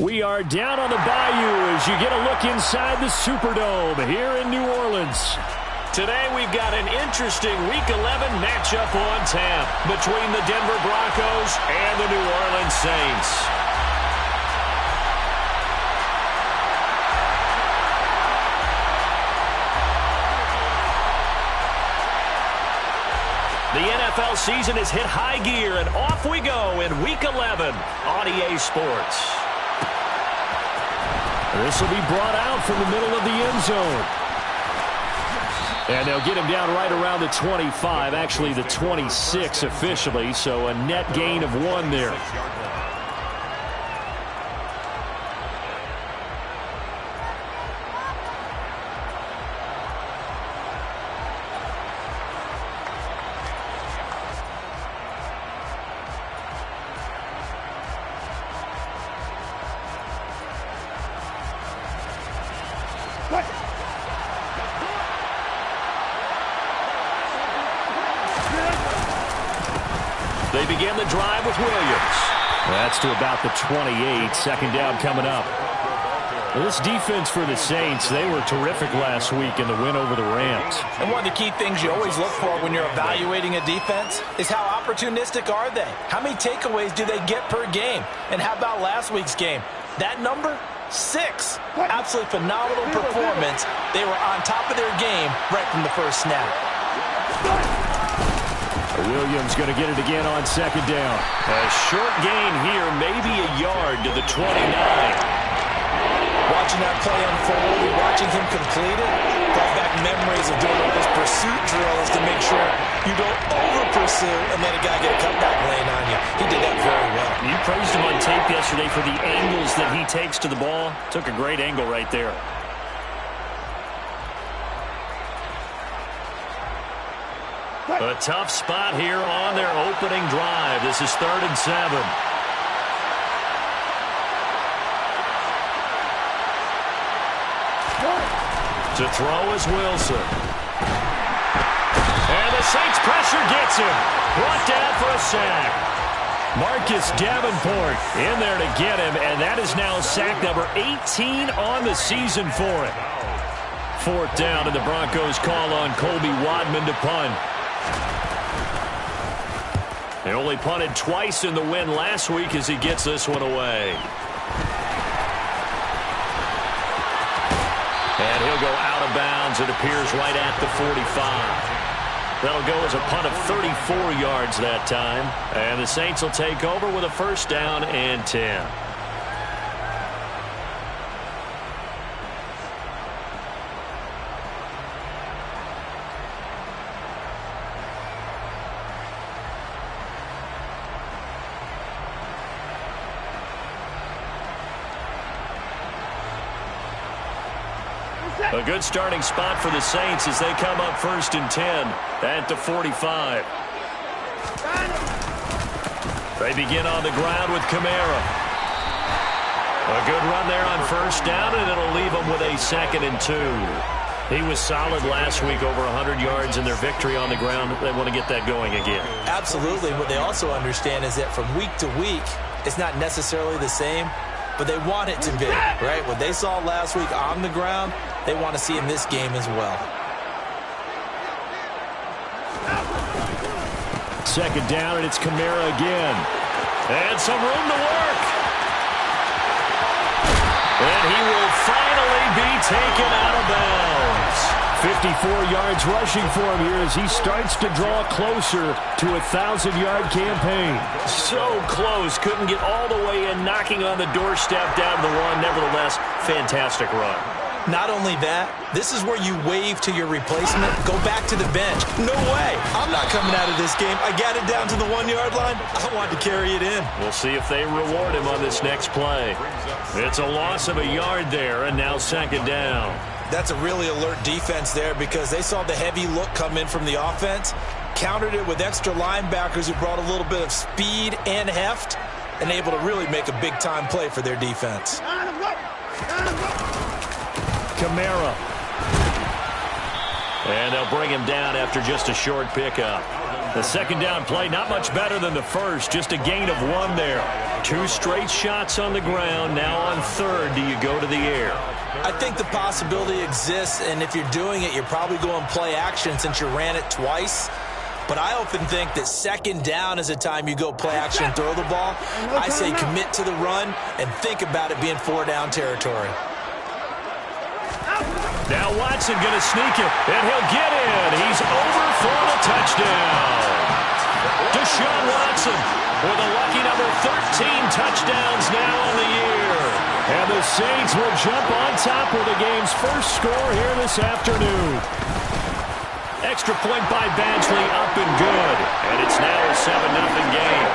We are down on the Bayou as you get a look inside the Superdome here in New Orleans. Today we've got an interesting Week 11 matchup on tap between the Denver Broncos and the New Orleans Saints. The NFL season has hit high gear, and off we go in Week 11 on EA Sports. This will be brought out from the middle of the end zone. And they'll get him down right around the 25, actually the 26 officially, so a net gain of 1 there. They begin the drive with Williams. That's to about the 28. Second down coming up. This defense for the Saints, they were terrific last week in the win over the Rams. And one of the key things you always look for when you're evaluating a defense is how opportunistic are they? How many takeaways do they get per game? And how about last week's game? That number? 6. Absolutely phenomenal performance. They were on top of their game right from the first snap. Williams going to get it again on second down. A short gain here, maybe a yard to the 29. Watching that play unfold and watching him complete it brought back memories of doing all those pursuit drills to make sure you don't over-pursue and let a guy get a cutback lane on you. He did that very well. You praised him on tape yesterday for the angles that he takes to the ball. Took a great angle right there. A tough spot here on their opening drive. This is 3rd and 7. To throw is Wilson. And the Saints pressure gets him. Brought down for a sack. Marcus Davenport in there to get him, and that is now sack number 18 on the season for him. 4th down, and the Broncos call on Colby Wadman to punt. They only punted twice in the win last week as he gets this one away. And he'll go out of bounds. It appears right at the 45. That'll go as a punt of 34 yards that time. And the Saints will take over with a 1st down and 10. A good starting spot for the Saints as they come up 1st and 10 at the 45. They begin on the ground with Kamara. A good run there on 1st down, and it'll leave them with a 2nd and 2. He was solid last week, over 100 yards in their victory on the ground. They want to get that going again. Absolutely. What they also understand is that from week to week, it's not necessarily the same, but they want it to be, right? What they saw last week on the ground, they want to see in this game as well. 2nd down, and it's Kamara again. And some room to work. And he will finally be taken out of bounds. 54 yards rushing for him here as he starts to draw closer to a 1,000-yard campaign. So close. Couldn't get all the way in, knocking on the doorstep down the one. Nevertheless, fantastic run. Not only that, this is where you wave to your replacement. Go back to the bench. No way. I'm not coming out of this game. I got it down to the 1-yard line. I want to carry it in. We'll see if they reward him on this next play. It's a loss of a yard there, and now 2nd down. That's a really alert defense there because they saw the heavy look come in from the offense, countered it with extra linebackers who brought a little bit of speed and heft, and able to really make a big-time play for their defense. Kamara. And they'll bring him down after just a short pickup. The second down play, not much better than the first, just a gain of 1 there. 2 straight shots on the ground. Now on third, do you go to the air? I think the possibility exists, and if you're doing it, you're probably going play action since you ran it twice. But I often think that second down is a time you go play action and throw the ball. I say commit to the run and think about it being 4-down territory. Now Watson going to sneak it, and he'll get in. He's over for the touchdown. Deshaun Watson with a lucky number 13 touchdowns now on the year. And the Saints will jump on top with the game's first score here this afternoon. Extra point by Badgley, up and good. And it's now a 7-0 game.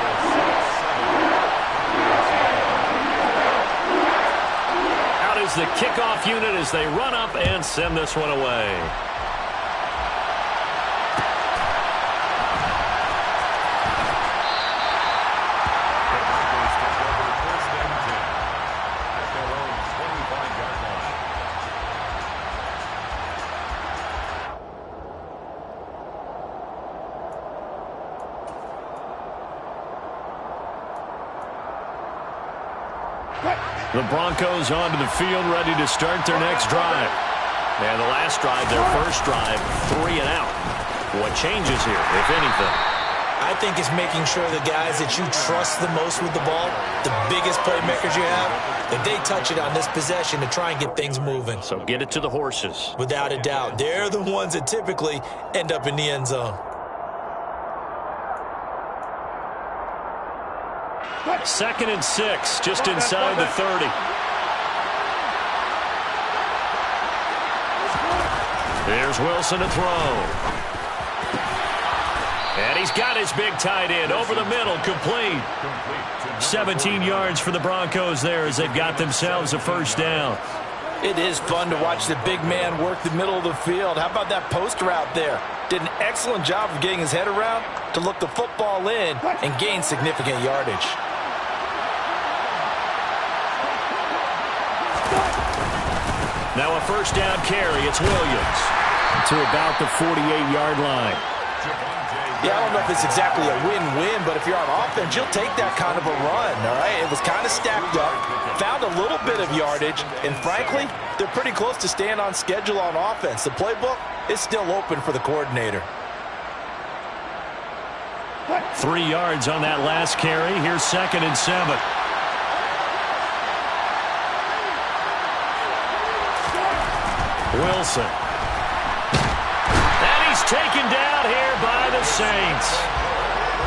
Is the kickoff unit as they run up and send this one away. The Broncos onto the field, ready to start their next drive. And the last drive, their first drive, 3 and out. What changes here, if anything? I think it's making sure the guys that you trust the most with the ball, the biggest playmakers you have, that they touch it on this possession to try and get things moving. So get it to the horses. Without a doubt. They're the ones that typically end up in the end zone. Second and 6, just inside the 30. There's Wilson to throw. And he's got his big tight end over the middle, complete. 17 yards for the Broncos there as they've got themselves a first down. It is fun to watch the big man work the middle of the field. How about that post route there? Did an excellent job of getting his head around to look the football in and gain significant yardage. Now a first down carry. It's Williams to about the 48-yard line. Yeah, I don't know if it's exactly a win-win, but if you're on offense, you'll take that kind of a run, all right? It was kind of stacked up, found a little bit of yardage, and frankly, they're pretty close to staying on schedule on offense. The playbook is still open for the coordinator. 3 yards on that last carry. Here's second and 7. Wilson. And he's taken down here by the Saints.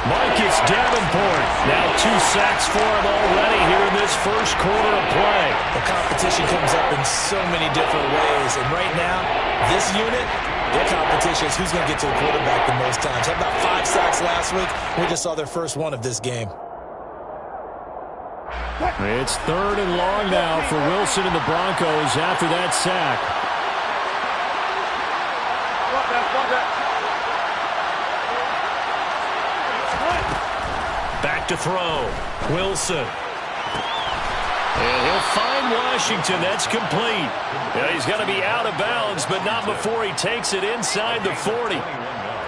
Marcus Davenport. Now 2 sacks for him already here in this first quarter of play. The competition comes up in so many different ways. And right now, this unit, their competition is who's going to get to the quarterback the most times. How about 5 sacks last week? We just saw their first one of this game. It's third and long now for Wilson and the Broncos after that sack. Back to throw. Wilson. And he'll find Washington. That's complete. Yeah, he's going to be out of bounds, but not before he takes it inside the 40.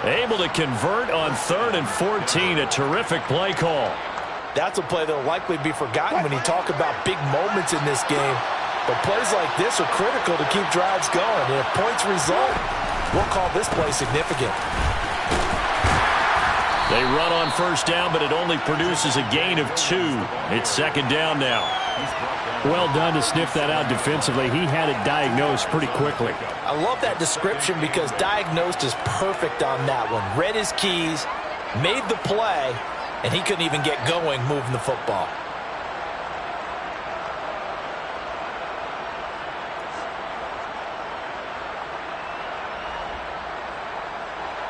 Able to convert on 3rd and 14. A terrific play call. That's a play that will likely be forgotten when you talk about big moments in this game. But plays like this are critical to keep drives going. And if points result, we'll call this play significant. They run on first down, but it only produces a gain of 2. It's second down now. Well done to sniff that out defensively. He had it diagnosed pretty quickly. I love that description because diagnosed is perfect on that one. Read his keys, made the play, and he couldn't even get going moving the football.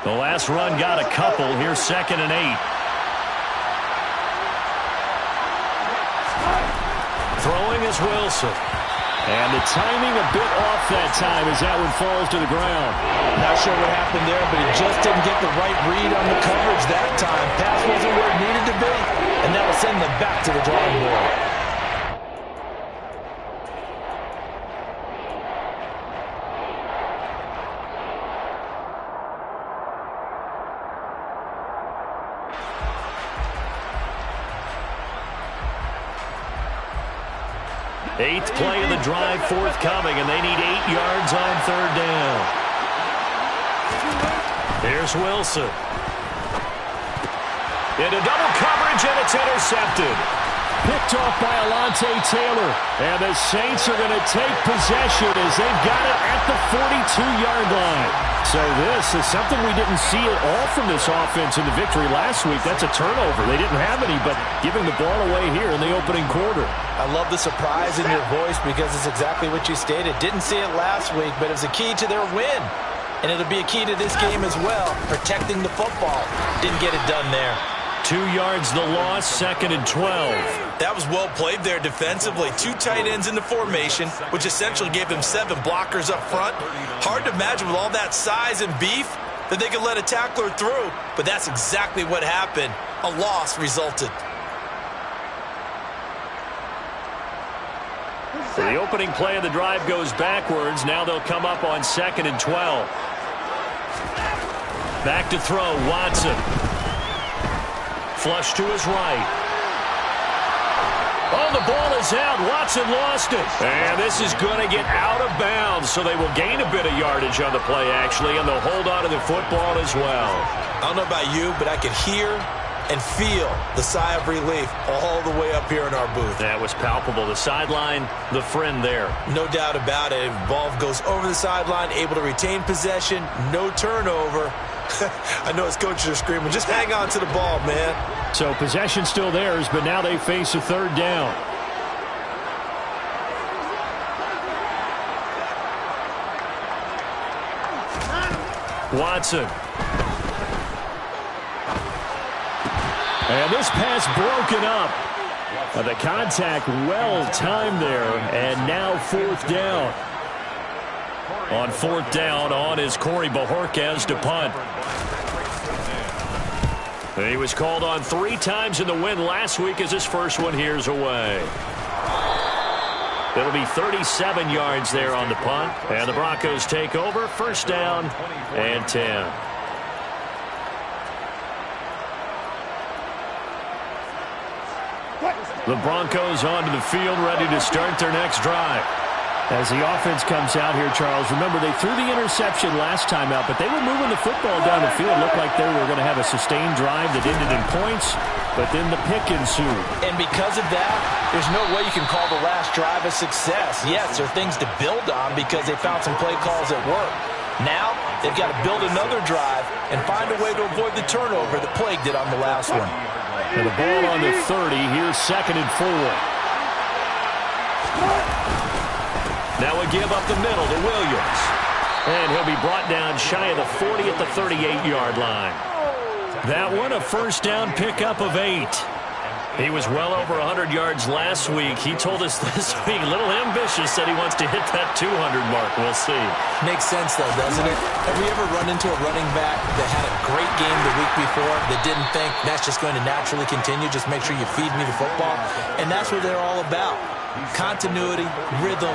The last run got a couple. Here's second and 8. Throwing is Wilson. And the timing a bit off that time as that one falls to the ground. Not sure what happened there, but he just didn't get the right read on the coverage that time. Pass wasn't where it needed to be, and that will send them back to the drawing board. Eighth play of the drive forthcoming, and they need 8 yards on third down. Here's Wilson. Into double coverage, and it's intercepted. Picked off by Alontae Taylor. And the Saints are going to take possession as they've got it at the 42-yard line. So this is something we didn't see at all from this offense in the victory last week. That's a turnover. They didn't have any, but giving the ball away here in the opening quarter. I love the surprise in your voice because it's exactly what you stated. Didn't see it last week, but it was a key to their win. And it'll be a key to this game as well, protecting the football. Didn't get it done there. 2 yards the loss, 2nd and 12. That was well played there defensively. 2 tight ends in the formation, which essentially gave them 7 blockers up front. Hard to imagine with all that size and beef that they could let a tackler through, but that's exactly what happened. A loss resulted. The opening play of the drive goes backwards. Now they'll come up on 2nd and 12. Back to throw, Watson. Flush to his right. Oh, the ball is out. Watson lost it. And this is going to get out of bounds, so they will gain a bit of yardage on the play, actually, and they'll hold on to the football as well. I don't know about you, but I could hear and feel the sigh of relief all the way up here in our booth. That was palpable. The sideline, the friend there. No doubt about it. Ball goes over the sideline, able to retain possession, no turnover. I know his coaches are screaming, just hang on to the ball, man. So possession still theirs, but now they face a third down. Watson. And this pass broken up. The contact well timed there, and now 4th down. On 4th down, on is Corey Bojorquez to punt. He was called on 3 times in the win last week as his first one here's away. It'll be 37 yards there on the punt, and the Broncos take over, 1st down and 10. The Broncos onto the field, ready to start their next drive. As the offense comes out here, Charles, remember they threw the interception last time out, but they were moving the football down the field. Looked like they were going to have a sustained drive that ended in points, but then the pick ensued. And because of that, there's no way you can call the last drive a success. Yes, there are things to build on because they found some play calls that work. Now, they've got to build another drive and find a way to avoid the turnover that plagued it on the last one. And the ball on the 30. Here's 2nd and 4. Now a give up the middle to Williams. And he'll be brought down shy of the 40 at the 38-yard line. That one a 1st down pickup of 8. He was well over 100 yards last week. He told us this week, a little ambitious, said he wants to hit that 200 mark. We'll see. Makes sense, though, doesn't it? Have we ever run into a running back that had a great game the week before that didn't think that's just going to naturally continue? Just make sure you feed me the football. And that's what they're all about. Continuity, rhythm,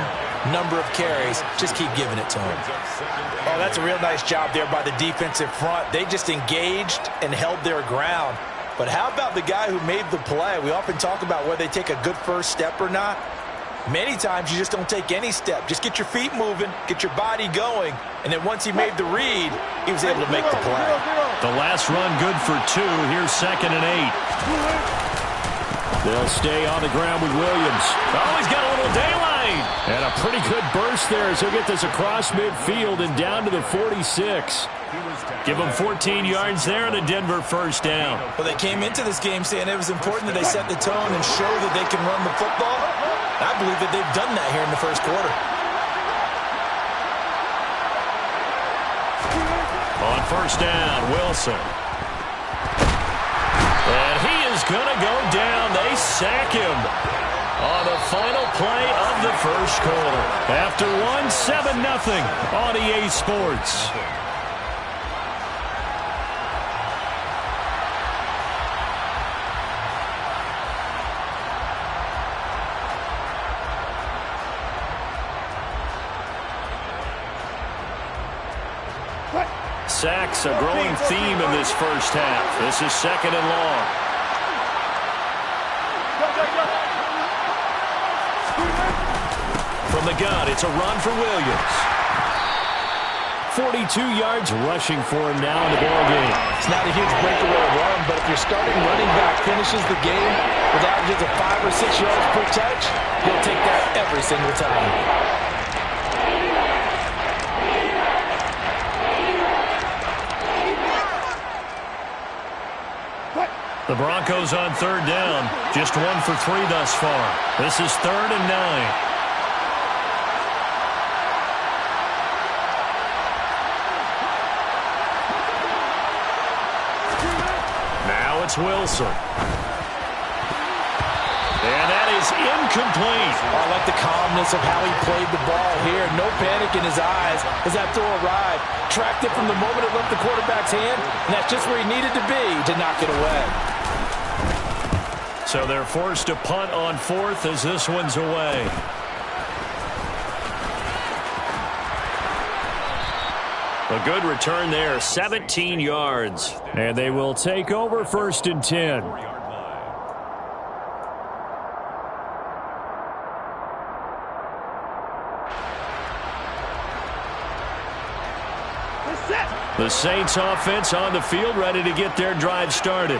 number of carries. Just keep giving it to him. Oh, that's a real nice job there by the defensive front. They just engaged and held their ground. But how about the guy who made the play? We often talk about whether they take a good first step or not. Many times you just don't take any step. Just get your feet moving, get your body going, and then once he made the read, he was able to make the play. The last run good for 2. Here's 2nd and 8. They'll stay on the ground with Williams. Oh, he's got a little daylight. And a pretty good burst there as he'll get this across midfield and down to the 46. Give them 14 yards there and a Denver 1st down. Well, they came into this game saying it was important that they set the tone and show that they can run the football. I believe that they've done that here in the 1st quarter. On 1st down, Wilson. And he is going to go down. They sack him on the final play of the 1st quarter. After 7-0 on EA Sports. Sacks, a growing theme in this 1st half. This is 2nd and long. From the gun, it's a run for Williams. 42 yards rushing for him now in the ball game. It's not a huge breakaway run, but if your starting running back finishes the game with averages of 5 or 6 yards per touch, you'll take that every single time. The Broncos on third down. Just 1 for 3 thus far. This is 3rd and 9. Now it's Wilson. And that is incomplete. I like the calmness of how he played the ball here. No panic in his eyes as that throw arrived. Tracked it from the moment it left the quarterback's hand, and that's just where he needed to be to knock it away. So they're forced to punt on 4th as this one's away. A good return there, 17 yards. And they will take over 1st and 10. The Saints offense on the field, ready to get their drive started.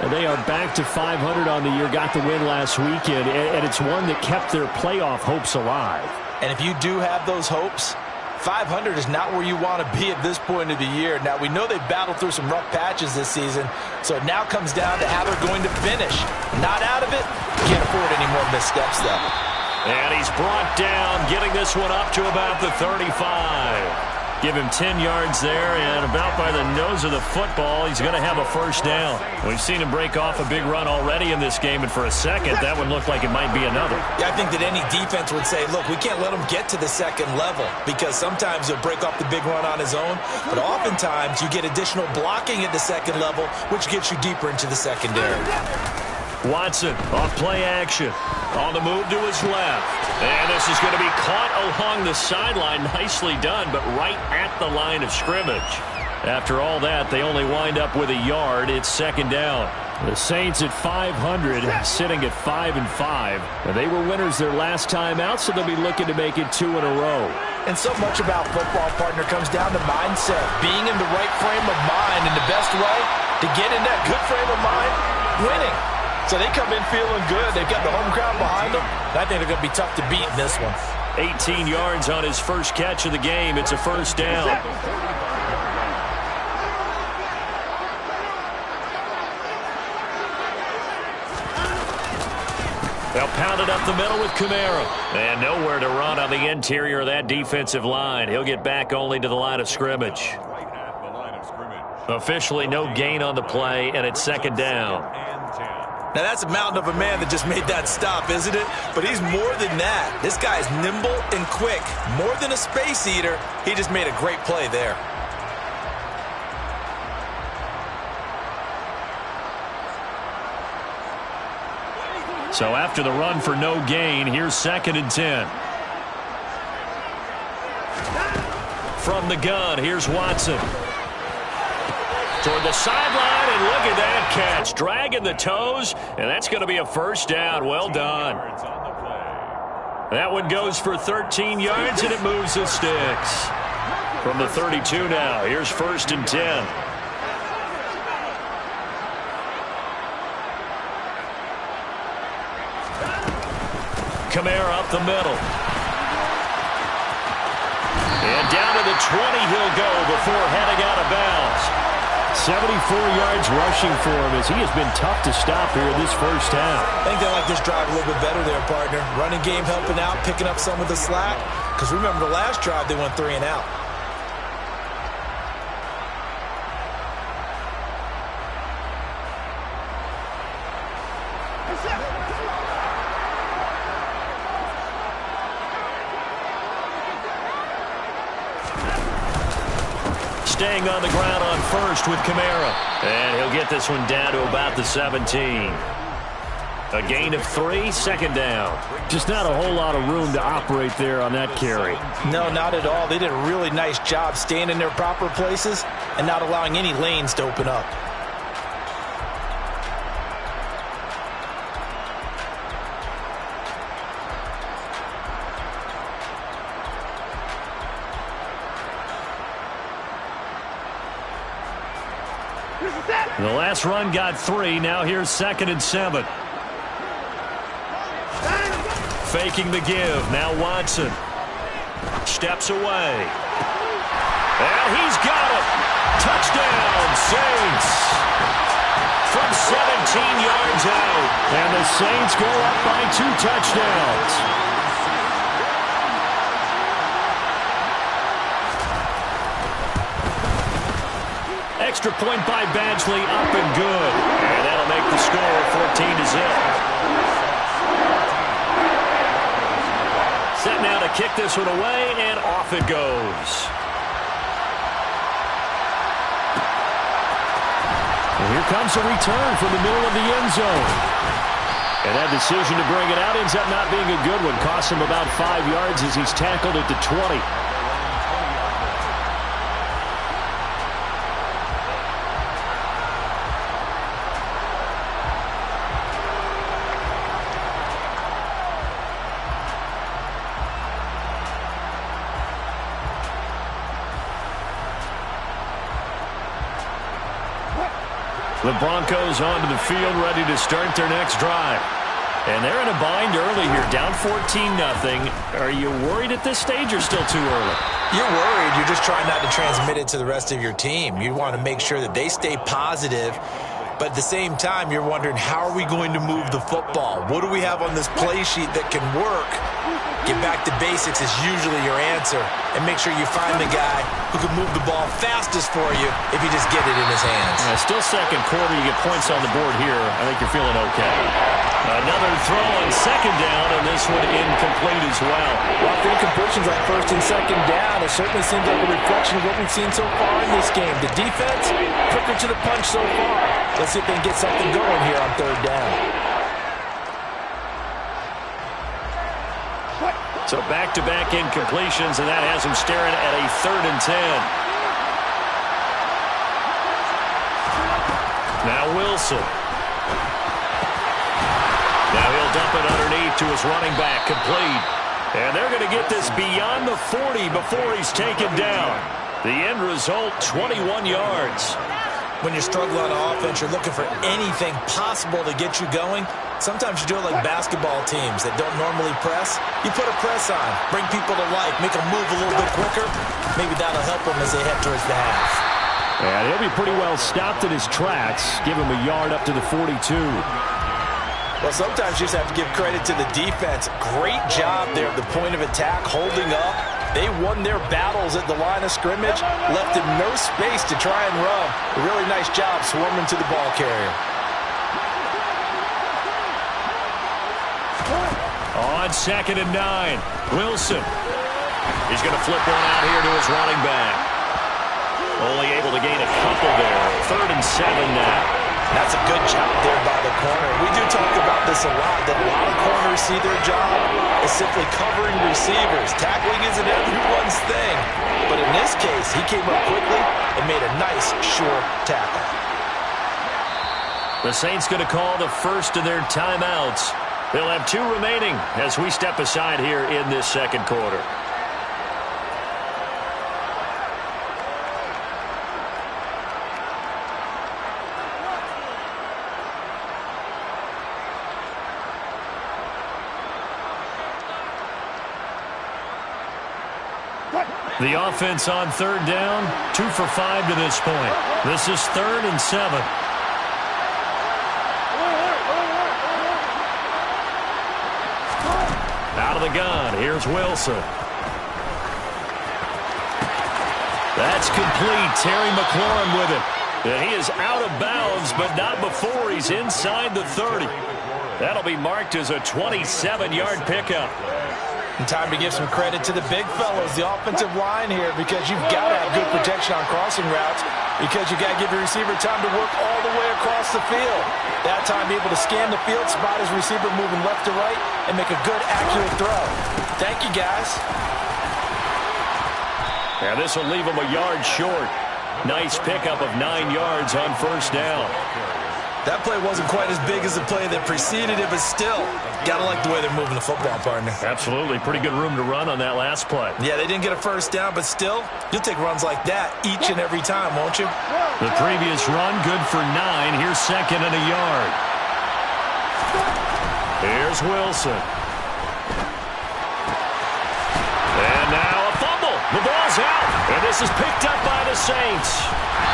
And they are back to 500 on the year, got the win last weekend, and it's one that kept their playoff hopes alive. And if you do have those hopes, 500 is not where you want to be at this point of the year. Now, we know they've battled through some rough patches this season, so it now comes down to how they're going to finish. Not out of it, can't afford any more missteps, though. And he's brought down, getting this one up to about the 35. Give him 10 yards there, and about by the nose of the football, he's going to have a first down. We've seen him break off a big run already in this game, and for a second, that would look like it might be another. Yeah, I think that any defense would say, look, we can't let him get to the second level, because sometimes he'll break off the big run on his own, but oftentimes you get additional blocking at the second level, which gets you deeper into the secondary. Watson off play action. On the move to his left. And this is going to be caught along the sideline. Nicely done, but right at the line of scrimmage. After all that, they only wind up with a yard. It's 2nd down. The Saints at 500, sitting at 5-5. They were winners their last time out, so they'll be looking to make it 2 in a row. And so much about football, partner, comes down to mindset. Being in the right frame of mind, and the best way to get in that good frame of mind, winning. So they come in feeling good. They've got the home crowd behind them. I think they're going to be tough to beat in this one. 18 yards on his first catch of the game. It's a first down. They'll pound it up the middle with Kamara. And nowhere to run on the interior of that defensive line. He'll get back only to the line of scrimmage. Officially no gain on the play, and it's 2nd down. Now, that's a mountain of a man that just made that stop, isn't it? But he's more than that. This guy's nimble and quick. More than a space eater, he just made a great play there. So after the run for no gain, here's 2nd and 10. From the gun, here's Watson. Toward the sideline, and look at that catch. Dragging the toes, and that's going to be a first down. Well done. That one goes for 13 yards, and it moves the sticks. From the 32 now, here's 1st and 10. Kamara up the middle. And down to the 20 he'll go before heading out of bounds. 74 yards rushing for him as he has been tough to stop here this first half. I think they like this drive a little bit better there, partner. Running game helping out, picking up some of the slack. Because remember, the last drive they went 3 and out. Staying on the ground on first with Kamara. And he'll get this one down to about the 17. A gain of 3, 2nd down. Just not a whole lot of room to operate there on that carry. No, not at all. They did a really nice job staying in their proper places and not allowing any lanes to open up. The last run got 3. Now here's 2nd and 7. Faking the give. Now Watson. Steps away. And he's got it. Touchdown, Saints. From 17 yards out. And the Saints go up by 2 touchdowns. Extra point by Badgley, up and good. And that'll make the score 14-0. Set now to kick this one away, and off it goes. And here comes a return from the middle of the end zone. And that decision to bring it out ends up not being a good one. Costs him about 5 yards as he's tackled at the 20. The Broncos onto the field, ready to start their next drive. And they're in a bind early here, down 14-0. Are you worried at this stage or still too early? You're worried. You're just trying not to transmit it to the rest of your team. You want to make sure that they stay positive. But at the same time, you're wondering, how are we going to move the football? What do we have on this play sheet that can work? Get back to basics is usually your answer. And make sure you find the guy who can move the ball fastest for you if you just get it in his hands. Still second quarter. You get points on the board here. I think you're feeling okay. Another throw on 2nd down, and this one incomplete as well. Well, for incompletions on 1st and 2nd down, it certainly seems like a reflection of what we've seen so far in this game. The defense, quicker to the punch so far. Let's see if they can get something going here on 3rd down. So back-to-back incompletions, and that has him staring at a 3rd and 10. Now Wilson. Now he'll dump it underneath to his running back, complete. And they're going to get this beyond the 40 before he's taken down. The end result, 21 yards. When you're struggling on offense, you're looking for anything possible to get you going. Sometimes you do it like basketball teams that don't normally press. You put a press on, bring people to life, make them move a little bit quicker. Maybe that'll help them as they head towards the half. And he'll be pretty well stopped in his tracks. Give him a yard up to the 42. Well, sometimes you just have to give credit to the defense. Great job there at the point of attack, holding up. They won their battles at the line of scrimmage, left him no space to try and run. A really nice job swarming to the ball carrier. On 2nd and 9, Wilson. He's going to flip one out here to his running back. Only able to gain a couple there. 3rd and 7 now. That's a good job there by the corner. We do talk about this a lot, that a lot of corners see their job as simply covering receivers. Tackling isn't everyone's thing. But in this case, he came up quickly and made a nice, short tackle. The Saints going to call the first of their timeouts. They'll have 2 remaining as we step aside here in this 2nd quarter. The offense on 3rd down, 2 for 5 to this point. This is 3rd and 7. Out of the gun, here's Wilson. That's complete. Terry McLaurin with it. And he is out of bounds, but not before he's inside the 30. That'll be marked as a 27-yard pickup. And time to give some credit to the big fellows, the offensive line here, because you've got to have good protection on crossing routes, because you've got to give your receiver time to work all the way across the field. That time, be able to scan the field, spot his receiver moving left to right, and make a good, accurate throw. Thank you, guys. Yeah, this will leave him a yard short. Nice pickup of 9 yards on 1st down. That play wasn't quite as big as the play that preceded it, but still, got to like the way they're moving the football, partner. Absolutely. Pretty good room to run on that last play. Yeah, they didn't get a first down, but still, you'll take runs like that each and every time, won't you? The previous run, good for 9. Here's second and a yard. Here's Wilson. And now a fumble. The ball's out. And this is picked up by the Saints.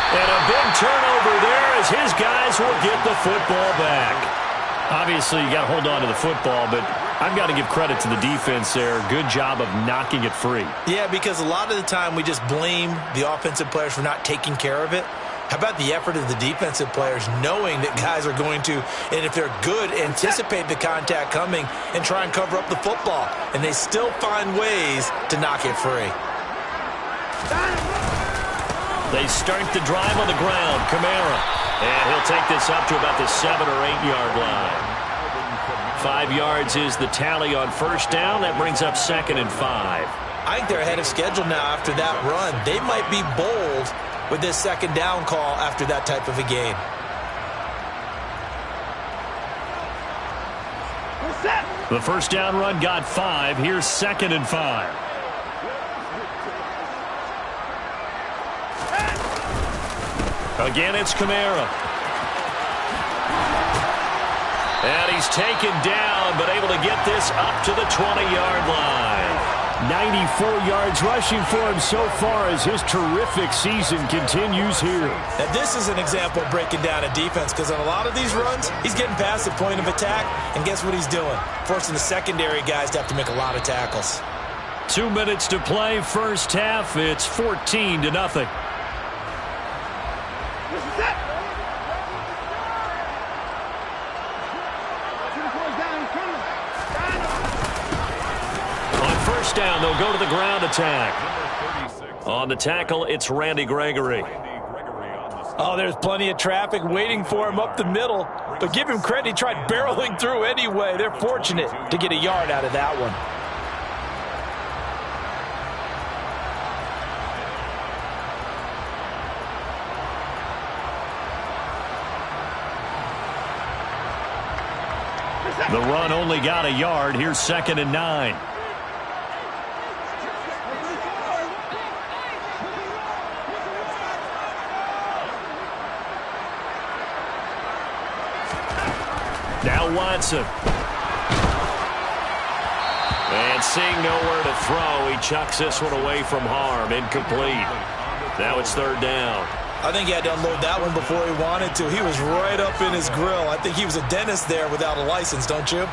And a big turnover there as his guys will get the football back. Obviously, you got to hold on to the football, but I've got to give credit to the defense there. Good job of knocking it free. Yeah, because a lot of the time we just blame the offensive players for not taking care of it. How about the effort of the defensive players knowing that guys are going to, and if they're good, anticipate the contact coming and try and cover up the football. And they still find ways to knock it free. They start the drive on the ground. Kamara. And he'll take this up to about the 7 or 8 yard line. 5 yards is the tally on first down. That brings up second and 5. I think they're ahead of schedule now after that run. They might be bold with this second down call after that type of a game. The first down run got 5. Here's second and 5. Again, it's Kamara. And he's taken down, but able to get this up to the 20-yard line. 94 yards rushing for him so far as his terrific season continues here. Now, this is an example of breaking down a defense because on a lot of these runs, he's getting past the point of attack, and guess what he's doing? Forcing the secondary guys to have to make a lot of tackles. 2 minutes to play, first half. It's 14-0. First down, they'll go to the ground attack. On the tackle, it's Randy Gregory. Oh, there's plenty of traffic waiting for him up the middle. But give him credit, he tried barreling through anyway. They're fortunate to get a yard out of that one. The run only got a yard. Here's second and 9. Now Watson. And seeing nowhere to throw, he chucks this one away from harm. Incomplete. Now it's third down. I think he had to unload that one before he wanted to. He was right up in his grill. I think he was a dentist there without a license, don't you?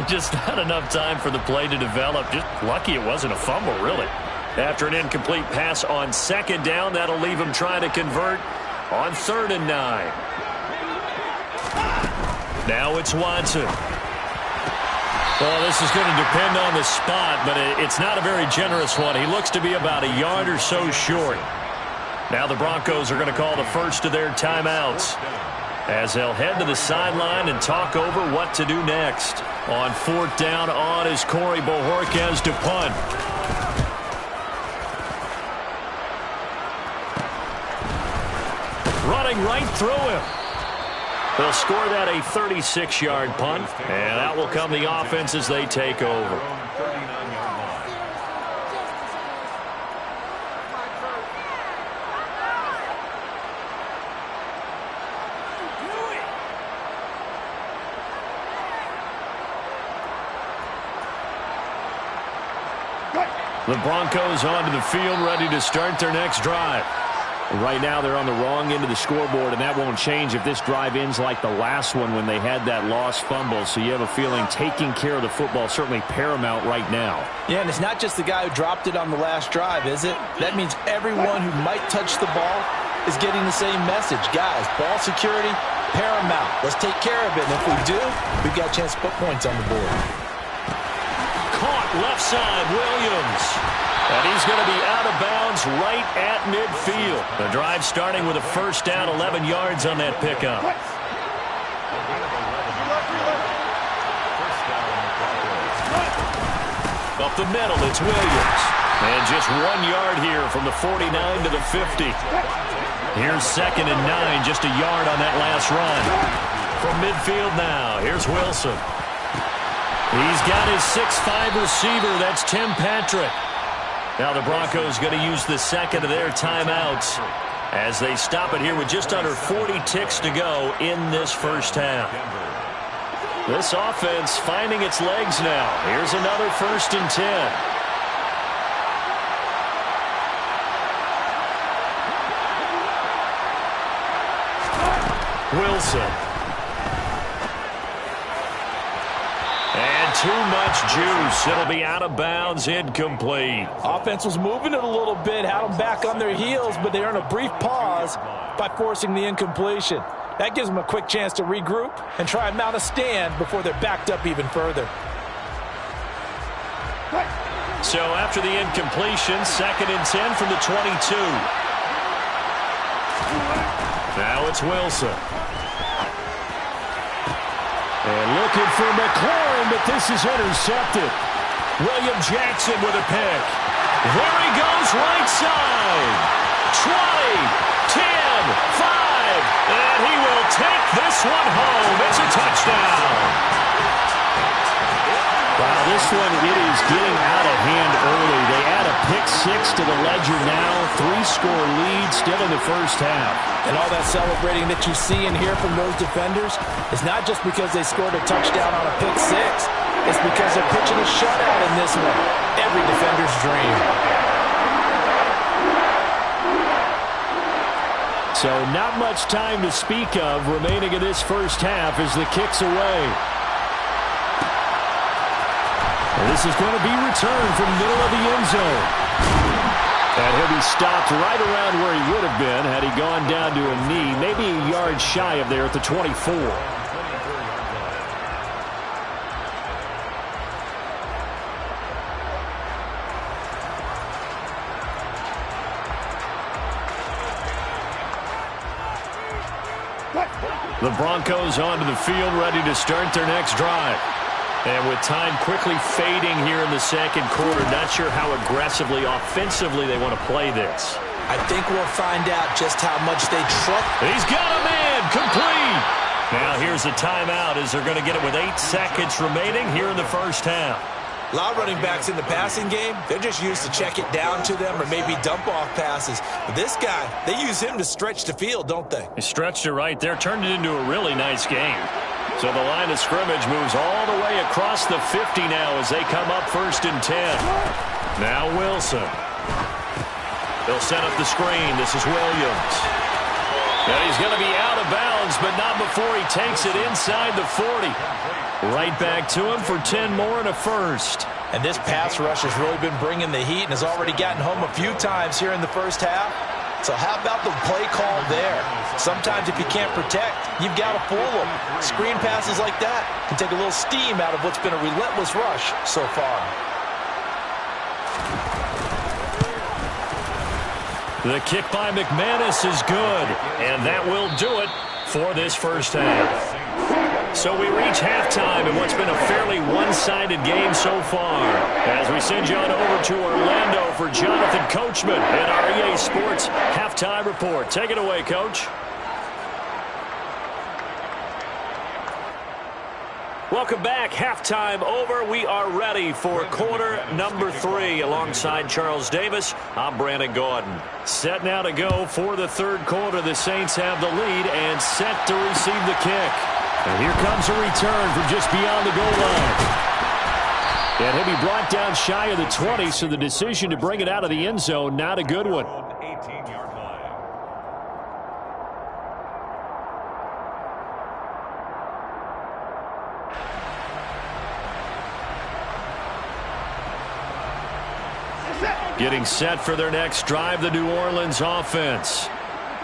Just not enough time for the play to develop. Just lucky it wasn't a fumble, really. After an incomplete pass on second down, that'll leave him trying to convert on third and 9. Now it's Watson. Well, this is going to depend on the spot, but it's not a very generous one. He looks to be about a yard or so short. Now the Broncos are going to call the first of their timeouts as they'll head to the sideline and talk over what to do next. On fourth down, on is Corey Bojorquez to punt. Running right through him. They'll score that a 36-yard punt, and out will come the offense as they take over. The Broncos onto the field, ready to start their next drive. Right now, they're on the wrong end of the scoreboard, and that won't change if this drive ends like the last one when they had that lost fumble. So you have a feeling taking care of the football is certainly paramount right now. Yeah, and it's not just the guy who dropped it on the last drive, is it? That means everyone who might touch the ball is getting the same message. Guys, ball security, paramount. Let's take care of it, and if we do, we've got a chance to put points on the board. Caught left side, Williams. And he's going to be out of bounds right at midfield. The drive starting with a first down, 11 yards on that pickup. Up the middle, it's Williams. And just 1 yard here from the 49 to the 50. Here's 2nd and 9, just a yard on that last run. From midfield now, here's Wilson. He's got his 6'5 receiver, that's Tim Patrick. Now the Broncos going to use the second of their timeouts as they stop it here with just under 40 ticks to go in this first half. This offense finding its legs now. Here's another 1st and 10. Wilson. And too much juice. It'll be out of bounds, incomplete. Offense was moving it a little bit, had them back on their heels, but they earned a brief pause by forcing the incompletion. That gives them a quick chance to regroup and try and mount a stand before they're backed up even further. So after the incompletion, 2nd and 10 from the 22. Now it's Wilson. And looking for McLaurin, but this is intercepted. William Jackson with a pick. There he goes, right side. 20, 10, 5, and he will take this one home. It's a touchdown. Wow, this one, it is getting out of hand early. They add a pick 6 to the ledger now. 3-score lead still in the first half. And all that celebrating that you see and hear from those defenders is not just because they scored a touchdown on a pick 6. It's because they're pitching a shutout in this one. Every defender's dream. So not much time to speak of remaining in this first half as the kick's away. And this is going to be returned from the middle of the end zone. And he'll be stopped right around where he would have been had he gone down to a knee, maybe a yard shy of there at the 24. The Broncos onto the field, ready to start their next drive. And with time quickly fading here in the second quarter, not sure how aggressively, offensively they want to play this. I think we'll find out just how much they trust. He's got a man, complete. Now here's a timeout as they're going to get it with 8 seconds remaining here in the first half. A lot of running backs in the passing game, they're just used to check it down to them or maybe dump off passes. But this guy, they use him to stretch the field, don't they? He stretched it right there, turned it into a really nice game. So the line of scrimmage moves all the way across the 50 now as they come up 1st and 10. Now Wilson. They'll set up the screen. This is Williams. And he's going to be out of bounds, but not before he takes it inside the 40. Right back to him for 10 more and a first. And this pass rush has really been bringing the heat and has already gotten home a few times here in the first half. So how about the play call there? Sometimes if you can't protect, you've got to fool them. Screen passes like that can take a little steam out of what's been a relentless rush so far. The kick by McManus is good, and that will do it for this first half. So we reach halftime in what's been a fairly one-sided game so far. As we send you on over to Orlando for Jonathan Coachman at our EA Sports Halftime Report. Take it away, Coach. Welcome back. Halftime over. We are ready for quarter number 3 alongside Charles Davis. I'm Brandon Gordon. Set now to go for the third quarter. The Saints have the lead and set to receive the kick. And here comes a return from just beyond the goal line. And he'll be brought down shy of the 20, so the decision to bring it out of the end zone, not a good one. Getting set for their next drive, the New Orleans offense.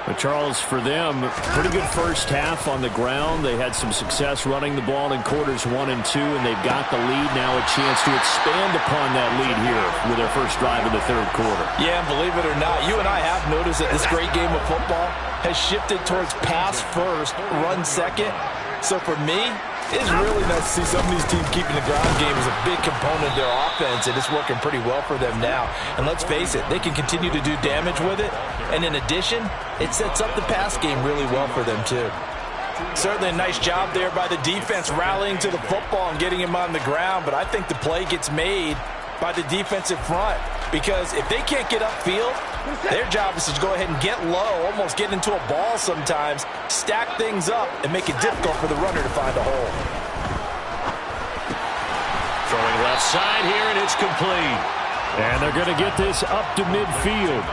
But Charles, for them, pretty good first half on the ground. They had some success running the ball in quarters 1 and 2, and they've got the lead now, a chance to expand upon that lead here with their first drive in the third quarter. Yeah, and believe it or not, you and I have noticed that this great game of football has shifted towards pass first, run second. So for me, It's really nice to see some of these teams keeping the ground game as a big component of their offense, and it's working pretty well for them now. And let's face it, they can continue to do damage with it. And in addition, it sets up the pass game really well for them too. Certainly a nice job there by the defense rallying to the football and getting him on the ground, but I think the play gets made by the defensive front, because if they can't get upfield, their job is to go ahead and get low, almost get into a ball sometimes, stack things up, and make it difficult for the runner to find a hole. Throwing left side here, and it's complete. And they're going to get this up to midfield.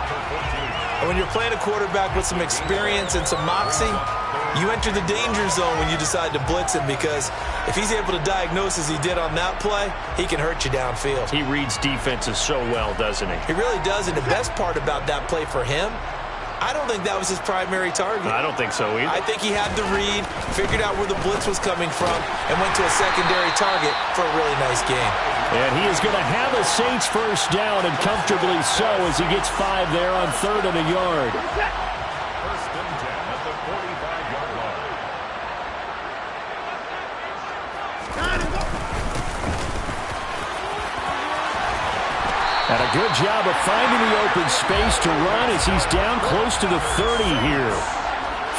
When you're playing a quarterback with some experience and some moxie, you enter the danger zone when you decide to blitz him, because if he's able to diagnose as he did on that play, he can hurt you downfield. He reads defenses so well, doesn't he? He really does, and the best part about that play for him, I don't think that was his primary target. I don't think so either. I think he had the read, figured out where the blitz was coming from, and went to a secondary target for a really nice game. And he is going to have a Saints first down, and comfortably so, as he gets 5 there on 3rd and a yard. First and 10 at the 45-yard line. And a good job of finding the open space to run as he's down close to the 30 here.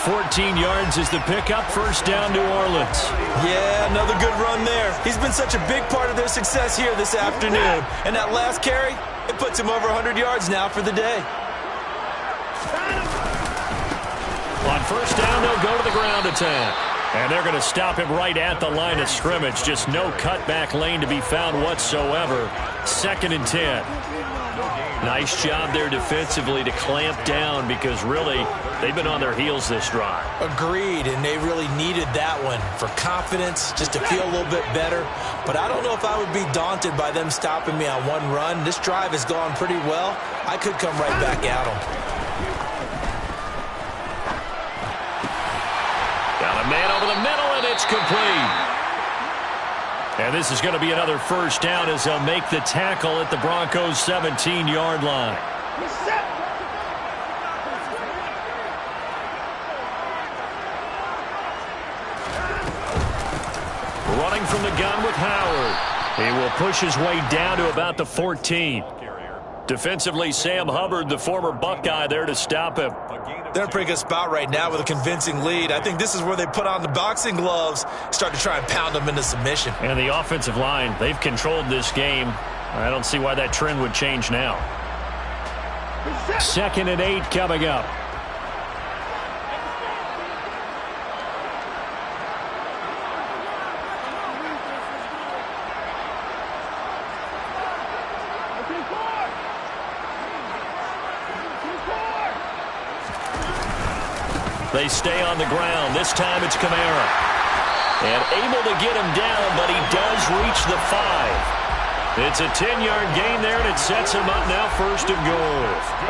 14 yards is the pickup, first down, New Orleans. Yeah, another good run there. He's been such a big part of their success here this afternoon. And that last carry, it puts him over 100 yards now for the day. On first down, they'll go to the ground attack. And they're going to stop him right at the line of scrimmage. Just no cutback lane to be found whatsoever. 2nd and 10. Nice job there defensively to clamp down, because really they've been on their heels this drive. Agreed, and they really needed that one for confidence, just to feel a little bit better. But I don't know if I would be daunted by them stopping me on one run. This drive has gone pretty well. I could come right back at them. Got a man over the middle, and it's complete. And this is going to be another first down as they'll make the tackle at the Broncos' 17-yard line. Running from the gun with Howard. He will push his way down to about the 14. Defensively, Sam Hubbard, the former Buckeye, there to stop him. They're in a pretty good spot right now with a convincing lead. I think this is where they put on the boxing gloves, start to try and pound them into submission. And the offensive line, they've controlled this game. I don't see why that trend would change now. 2nd and 8 coming up. They stay on the ground. This time it's Kamara. And able to get him down, but he does reach the 5. It's a 10-yard gain there, and it sets him up now 1st and goal.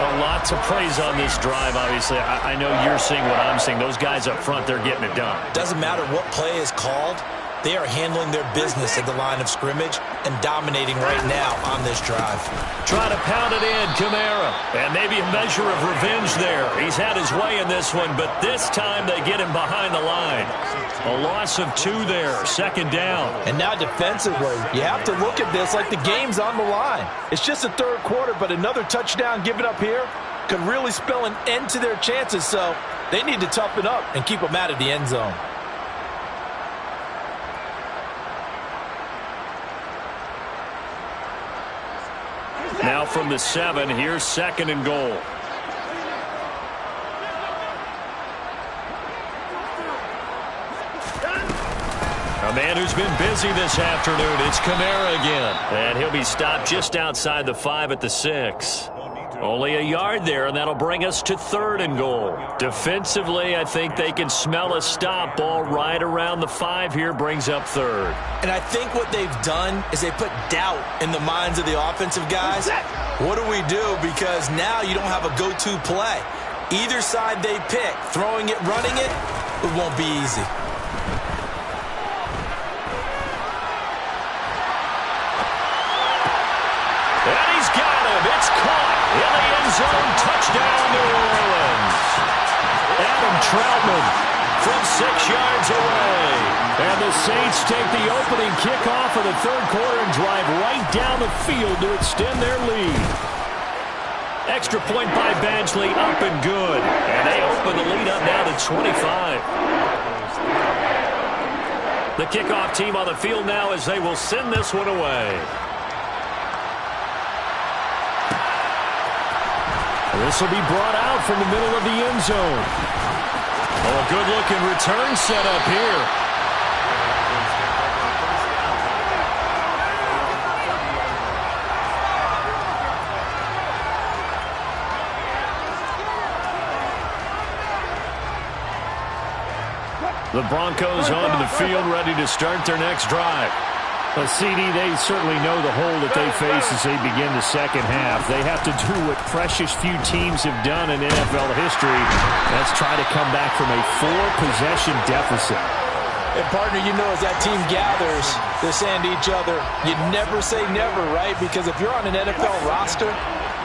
A lot to praise on this drive, obviously. I know you're seeing what I'm seeing. Those guys up front, they're getting it done. Doesn't matter what play is called. They are handling their business at the line of scrimmage and dominating right now on this drive. Trying to pound it in, Kamara. And maybe a measure of revenge there. He's had his way in this one, but this time they get him behind the line. A loss of 2 there, 2nd down. And now defensively, you have to look at this like the game's on the line. It's just the 3rd quarter, but another touchdown given up here could really spell an end to their chances, so they need to toughen up and keep them out of the end zone. Now from the 7, here's 2nd and goal. A man who's been busy this afternoon, it's Kamara again. And he'll be stopped just outside the 5 at the 6. Only a yard there, and that'll bring us to 3rd and goal. Defensively, I think they can smell a stop ball right around the 5 here, brings up 3rd. And I think what they've done is they put doubt in the minds of the offensive guys. What do we do? Because now you don't have a go-to play. Either side they pick, throwing it, running it, it won't be easy. And he's got him. It's caught in the end zone. Touchdown, New Orleans. Adam Troutman from 6 yards away. And the Saints take the opening kickoff of the third quarter and drive right down the field to extend their lead. Extra point by Badgley, up and good. And they open the lead up now to 25. The kickoff team on the field now as they will send this one away. This will be brought out from the middle of the end zone. Oh, good-looking return set up here. The Broncos onto the field, ready to start their next drive. Well, CD, they certainly know the hole that they face as they begin the second half. They have to do what precious few teams have done in NFL history. That's try to come back from a 4-possession deficit. And, partner, you know, as that team gathers, they're saying to each other, you never say never, right? Because if you're on an NFL roster,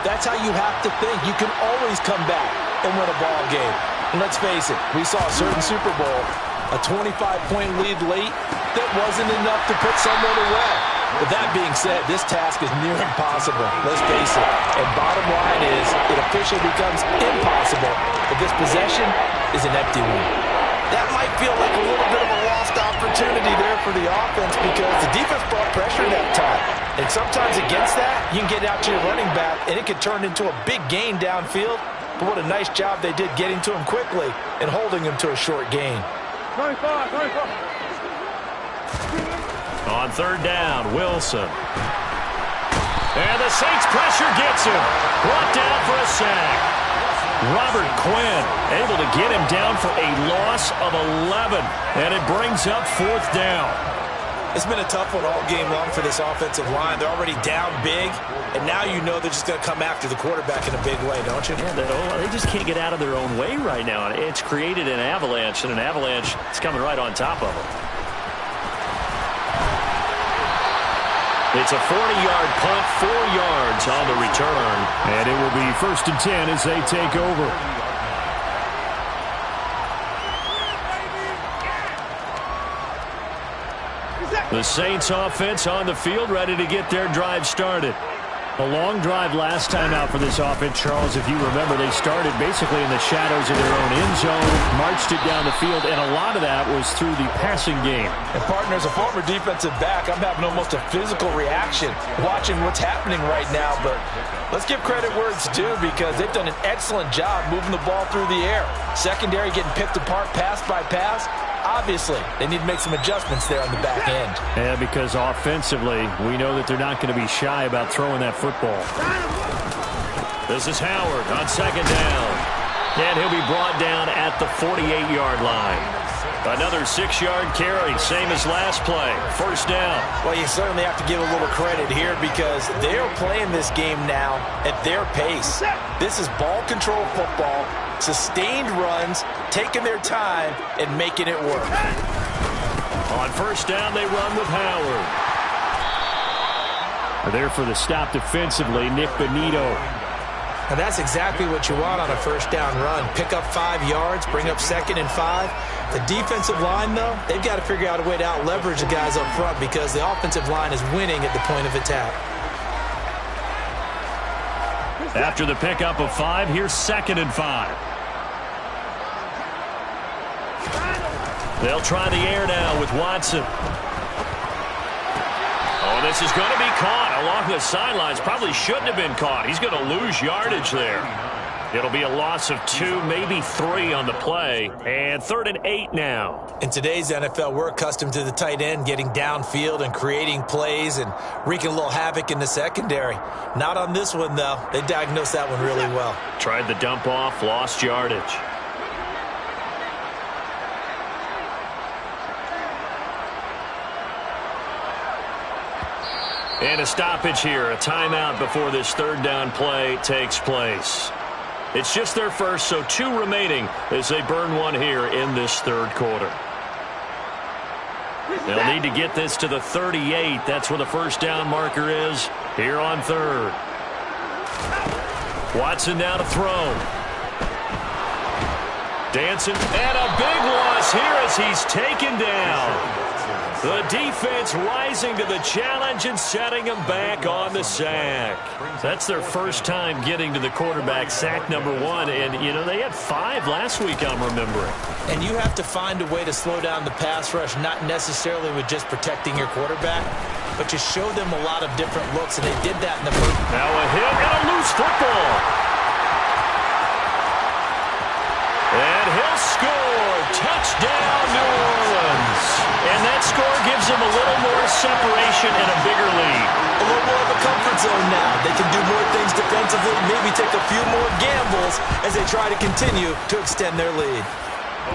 that's how you have to think. You can always come back and win a ball game. And let's face it, we saw a certain Super Bowl, a 25-point lead late, that wasn't enough to put someone away. But that being said, this task is near impossible. Let's face it. And bottom line is, it officially becomes impossible if this possession is an empty one. That might feel like a little bit of a lost opportunity there for the offense because the defense brought pressure that time. And sometimes against that, you can get out to your running back, and it can turn into a big gain downfield. But what a nice job they did getting to him quickly and holding him to a short gain. 25. On third down, Wilson. And the Saints pressure gets him. Brought down for a sack. Robert Quinn able to get him down for a loss of 11. And it brings up fourth down. It's been a tough one all game long for this offensive line. They're already down big, and now you know they're just going to come after the quarterback in a big way, don't you? Yeah, they just can't get out of their own way right now. It's created an avalanche, and an avalanche is coming right on top of them. It's a 40-yard punt, 4 yards on the return. And it will be 1st and 10 as they take over. The Saints offense on the field, ready to get their drive started. A long drive last time out for this offense, Charles. If you remember, they started basically in the shadows of their own end zone, marched it down the field, and a lot of that was through the passing game. And, partner, as a former defensive back, I'm having almost a physical reaction watching what's happening right now. But let's give credit where it's due because they've done an excellent job moving the ball through the air. Secondary getting picked apart pass by pass. Obviously, they need to make some adjustments there on the back end. Yeah, because offensively, we know that they're not going to be shy about throwing that football. This is Howard on second down. And he'll be brought down at the 48-yard line. Another 6-yard carry, same as last play. First down. Well, you certainly have to give a little credit here because they're playing this game now at their pace. This is ball control football, sustained runs, taking their time, and making it work. On first down, they run with Howard. There for the stop defensively, Nick Benito. And that's exactly what you want on a first down run. Pick up 5 yards, bring up 2nd and 5. The defensive line, though, they've got to figure out a way to out-leverage the guys up front because the offensive line is winning at the point of attack. After the pickup of 5, here's 2nd and 5. They'll try the air now with Watson. Oh, this is going to be caught along the sidelines. Probably shouldn't have been caught. He's going to lose yardage there. It'll be a loss of 2, maybe 3 on the play. And 3rd and 8 now. In today's NFL, we're accustomed to the tight end getting downfield and creating plays and wreaking a little havoc in the secondary. Not on this one, though. They diagnosed that one really well. Tried the dump off, lost yardage. And a stoppage here, a timeout before this 3rd down play takes place. It's just their first, so 2 remaining as they burn 1 here in this 3rd quarter. They'll need to get this to the 38. That's where the first down marker is here on 3rd. Watson now to throw. Dancing, and a big loss here as he's taken down. The defense rising to the challenge and setting him back on the sack. That's their first time getting to the quarterback, sack number 1. And, you know, they had 5 last week, I'm remembering. And you have to find a way to slow down the pass rush, not necessarily with just protecting your quarterback, but to show them a lot of different looks, and they did that in the first. Now a hit and a loose football. And he'll score. Touchdown, New Orleans. And that score gives them a little more separation and a bigger lead. A little more of a comfort zone now. They can do more things defensively, maybe take a few more gambles as they try to continue to extend their lead.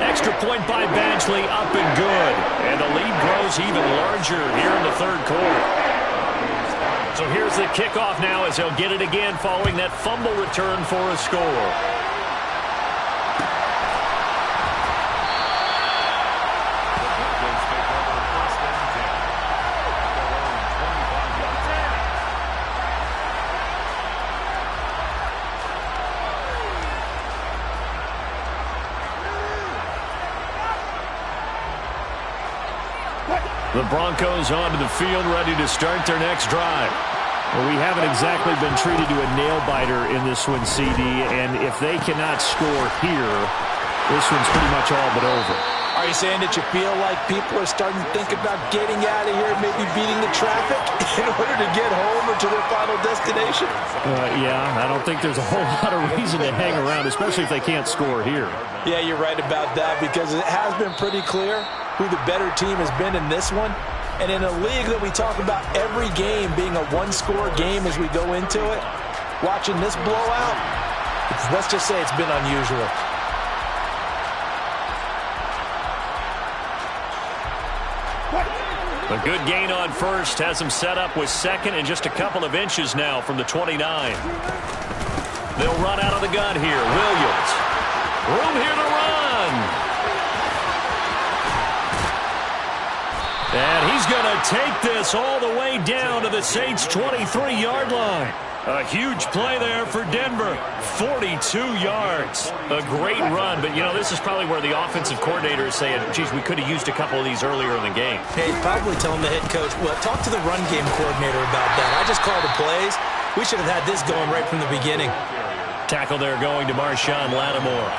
Extra point by Badgley, up and good. And the lead grows even larger here in the third quarter. So here's the kickoff now as they'll get it again following that fumble return for a score. The Broncos onto the field, ready to start their next drive. Well, we haven't exactly been treated to a nail-biter in this one, CD, and if they cannot score here, this one's pretty much all but over. Are you saying that you feel like people are starting to think about getting out of here, maybe beating the traffic in order to get home or to their final destination? Yeah, I don't think there's a whole lot of reason to hang around, especially if they can't score here. Yeah, you're right about that, because it has been pretty clear who the better team has been in this one. And in a league that we talk about every game being a one-score game as we go into it, watching this blowout, let's just say it's been unusual. A good gain on first has him set up with second and just a couple of inches now from the 29. They'll run out of the gun here. Williams. Room here to run. And he's going to take this all the way down to the Saints' 23-yard line. A huge play there for Denver. 42 yards. A great run, but, you know, this is probably where the offensive coordinator is saying, geez, we could have used a couple of these earlier in the game. Hey, probably telling the head coach, well, talk to the run game coordinator about that. I just called the plays. We should have had this going right from the beginning. Tackle there going to Marshawn Lattimore.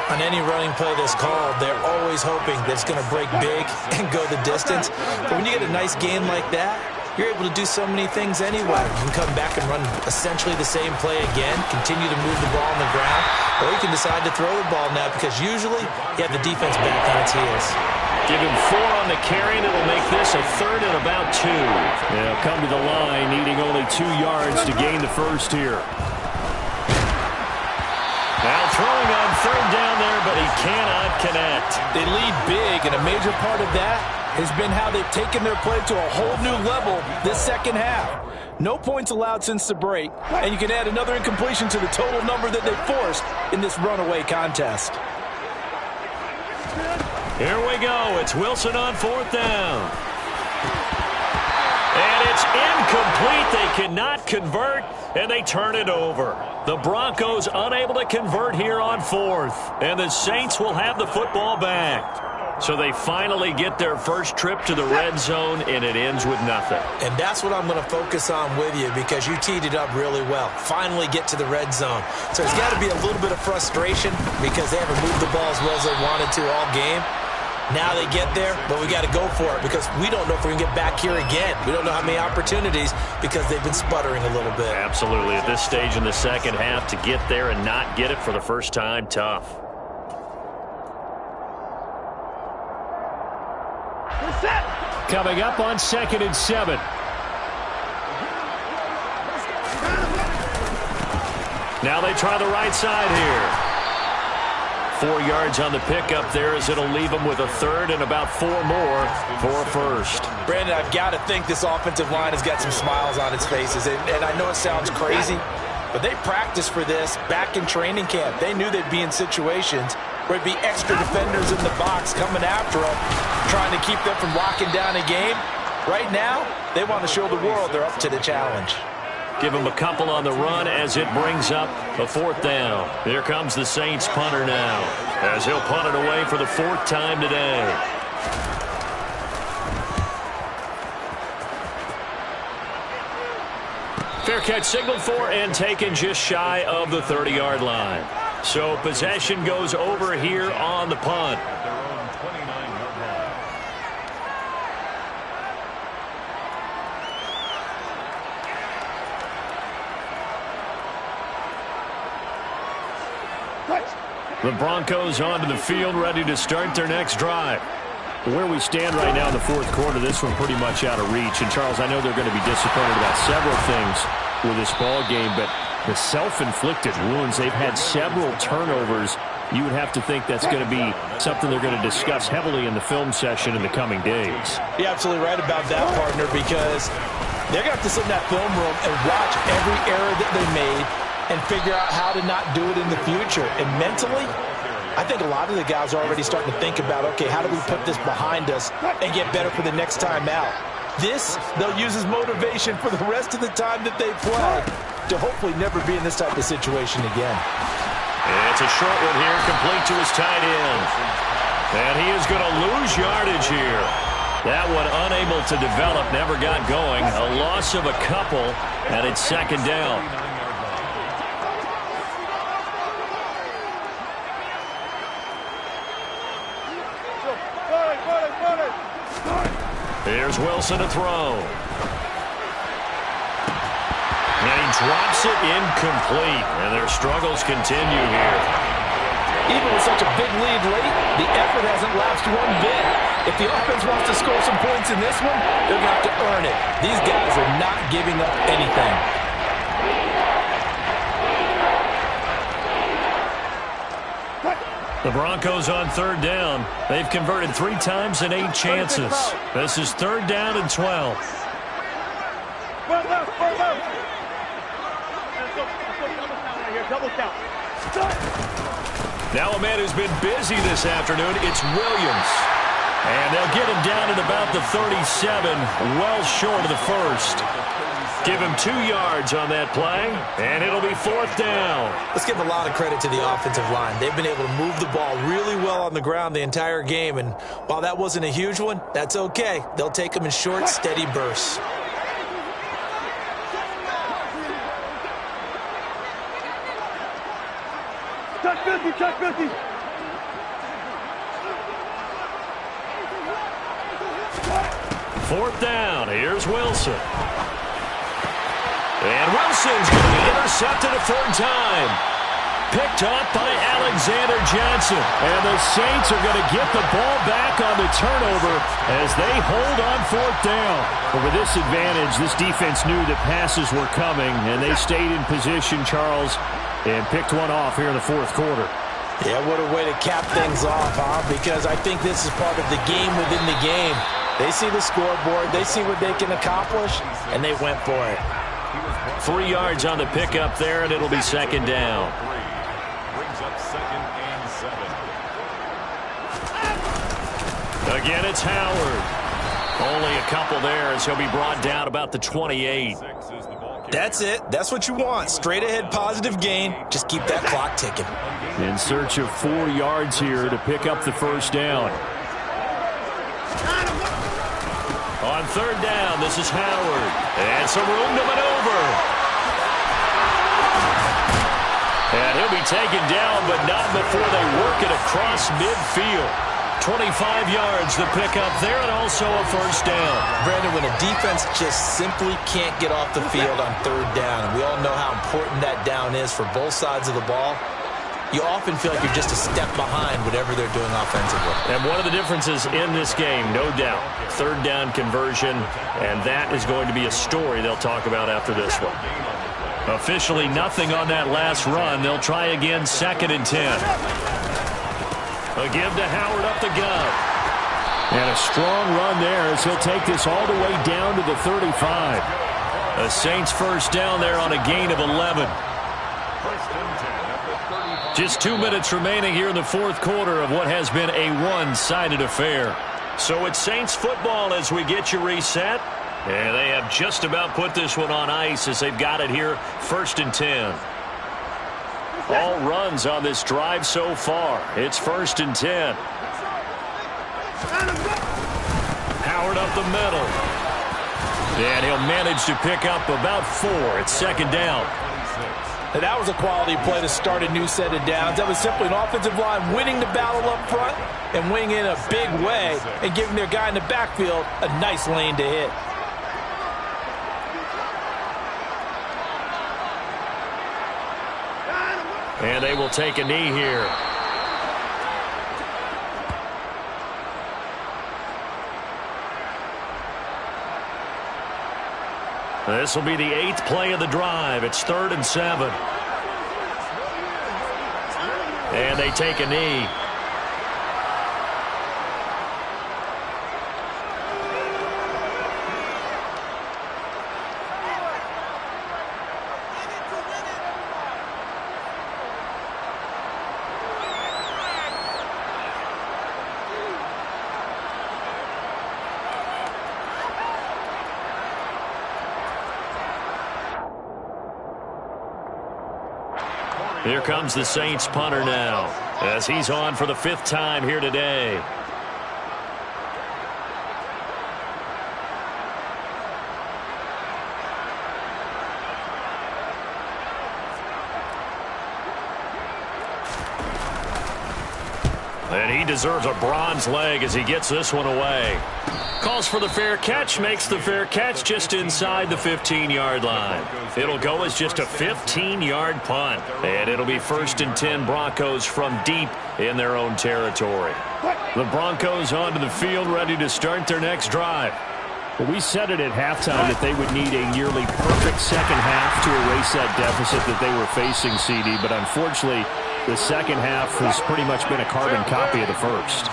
On any running play that's called, they're always hoping that it's going to break big and go the distance. But when you get a nice gain like that, you're able to do so many things anyway. You can come back and run essentially the same play again, continue to move the ball on the ground, or you can decide to throw the ball now because usually you have the defense back on its heels. Give him 4 on the carry, and it'll make this a third and about 2. They'll come to the line, needing only 2 yards to gain the first here. Now throwing on third down there, but he cannot connect. They lead big, and a major part of that has been how they've taken their play to a whole new level this second half. No points allowed since the break, and you can add another incompletion to the total number that they forced in this runaway contest. Here we go. It's Wilson on fourth down. And it's incomplete. They cannot convert, and they turn it over. The Broncos unable to convert here on fourth, and the Saints will have the football back. So they finally get their first trip to the red zone, and it ends with nothing. And that's what I'm going to focus on with you because you teed it up really well. Finally get to the red zone. So there's got to be a little bit of frustration because they haven't moved the ball as well as they wanted to all game. Now they get there, but we got to go for it because we don't know if we're going to get back here again. We don't know how many opportunities because they've been sputtering a little bit. Absolutely. At this stage in the second half, to get there and not get it for the first time, tough. Coming up on 2nd and 7. Now they try the right side here. 4 yards on the pickup there as it'll leave them with a third and about 4 more for a first. Brandon, I've got to think this offensive line has got some smiles on its faces. And I know it sounds crazy, but they practiced for this back in training camp. They knew they'd be in situations where it'd be extra defenders in the box coming after them, trying to keep them from locking down a game. Right now, they want to show the world they're up to the challenge. Give him a couple on the run as it brings up a 4th down. Here comes the Saints punter now, as he'll punt it away for the 4th time today. Fair catch signaled for and taken just shy of the 30-yard line. So possession goes over here on the punt. The Broncos onto the field, ready to start their next drive. Where we stand right now in the 4th quarter, this one pretty much out of reach. And, Charles, I know they're going to be disappointed about several things with this ball game, but the self-inflicted wounds, they've had several turnovers. You would have to think that's going to be something they're going to discuss heavily in the film session in the coming days. You're absolutely right about that, partner, because they're going to have to sit in that film room and watch every error that they made and figure out how to not do it in the future. And mentally, I think a lot of the guys are already starting to think about, okay, how do we put this behind us and get better for the next time out? This, they'll use as motivation for the rest of the time that they play to hopefully never be in this type of situation again. It's a short one here, complete to his tight end. And he is going to lose yardage here. That one unable to develop, never got going. A loss of a couple, and it's 2nd down. Here's Wilson to throw. And he drops it incomplete. And their struggles continue here. Even with such a big lead late, the effort hasn't lapsed one bit. If the offense wants to score some points in this one, they're going to have to earn it. These guys are not giving up anything. The Broncos on 3rd down. They've converted 3 times in 8 chances. This is 3rd down and 12. Now a man who's been busy this afternoon, it's Williams. And they'll get him down at about the 37, well short of the 1st. Give him 2 yards on that play, and it'll be 4th down. Let's give a lot of credit to the offensive line. They've been able to move the ball really well on the ground the entire game, and while that wasn't a huge one, that's okay. They'll take them in short, steady bursts. Touch 50, touch 50. Fourth down. Here's Wilson. And Wilson's going to be intercepted a 3rd time. Picked up by Alexander Johnson. And the Saints are going to get the ball back on the turnover as they hold on 4th down. But with this advantage, this defense knew that passes were coming, and they stayed in position, Charles, and picked one off here in the 4th quarter. Yeah, what a way to cap things off, huh? Because I think this is part of the game within the game. They see the scoreboard, they see what they can accomplish, and they went for it. 3 yards on the pickup there, and it'll be 2nd down. Brings up 2nd and 7. Again, it's Howard. Only a couple there as he'll be brought down about the 28. That's it. That's what you want. Straight ahead positive gain. Just keep that clock ticking. In search of 4 yards here to pick up the 1st down. On 3rd down, this is Howard. And some room to maneuver. And he'll be taken down, but not before they work it across midfield. 25 yards to pick up there, and also a 1st down. Brandon, when a defense just simply can't get off the field on 3rd down, and we all know how important that down is for both sides of the ball, you often feel like you're just a step behind whatever they're doing offensively. And one of the differences in this game, no doubt, 3rd down conversion, and that is going to be a story they'll talk about after this one. Officially nothing on that last run. They'll try again, 2nd and 10. A give to Howard up the gut. And a strong run there as he'll take this all the way down to the 35. The Saints 1st down there on a gain of 11. Just 2 minutes remaining here in the 4th quarter of what has been a one-sided affair. So it's Saints football as we get you reset. And they have just about put this one on ice as they've got it here, 1st and 10. All runs on this drive so far. It's 1st and 10. Howard up the middle. And he'll manage to pick up about 4. It's 2nd down. And that was a quality play to start a new set of downs. That was simply an offensive line winning the battle up front and winning in a big way and giving their guy in the backfield a nice lane to hit. And they will take a knee here. This will be the 8th play of the drive. It's 3rd and 7. And they take a knee. Here comes the Saints punter now, as he's on for the 5th time here today. And he deserves a bronze leg as he gets this one away. Calls for the fair catch, makes the fair catch just inside the 15-yard line. It'll go as just a 15-yard punt. And it'll be 1st and 10 Broncos from deep in their own territory. The Broncos onto the field ready to start their next drive. Well, we said it at halftime that they would need a nearly perfect second half to erase that deficit that they were facing, CD. But unfortunately, the second half has pretty much been a carbon copy of the first.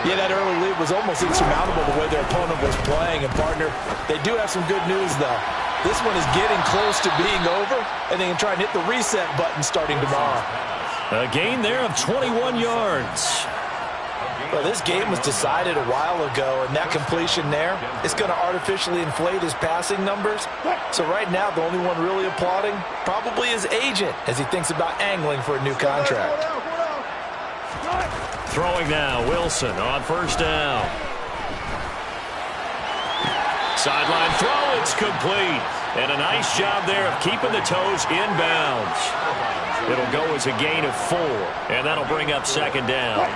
Yeah, that early lead was almost insurmountable the way their opponent was playing. And, partner, they do have some good news, though. This one is getting close to being over, and they can try and hit the reset button starting tomorrow. A gain there of 21 yards. Well, this game was decided a while ago, and that completion there is going to artificially inflate his passing numbers. So right now, the only one really applauding probably his agent as he thinks about angling for a new contract. Throwing now, Wilson on 1st down. Sideline throw, it's complete. And a nice job there of keeping the toes inbounds. It'll go as a gain of 4, and that'll bring up 2nd down.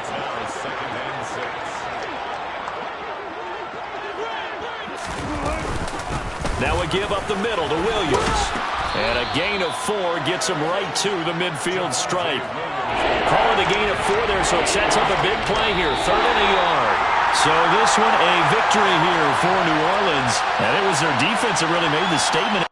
Now a give up the middle to Williams. And a gain of 4 gets him right to the midfield stripe. Call it a gain of 4 there, so it sets up a big play here. 3rd and a yard. So this one a victory here for New Orleans. And it was their defense that really made the statement.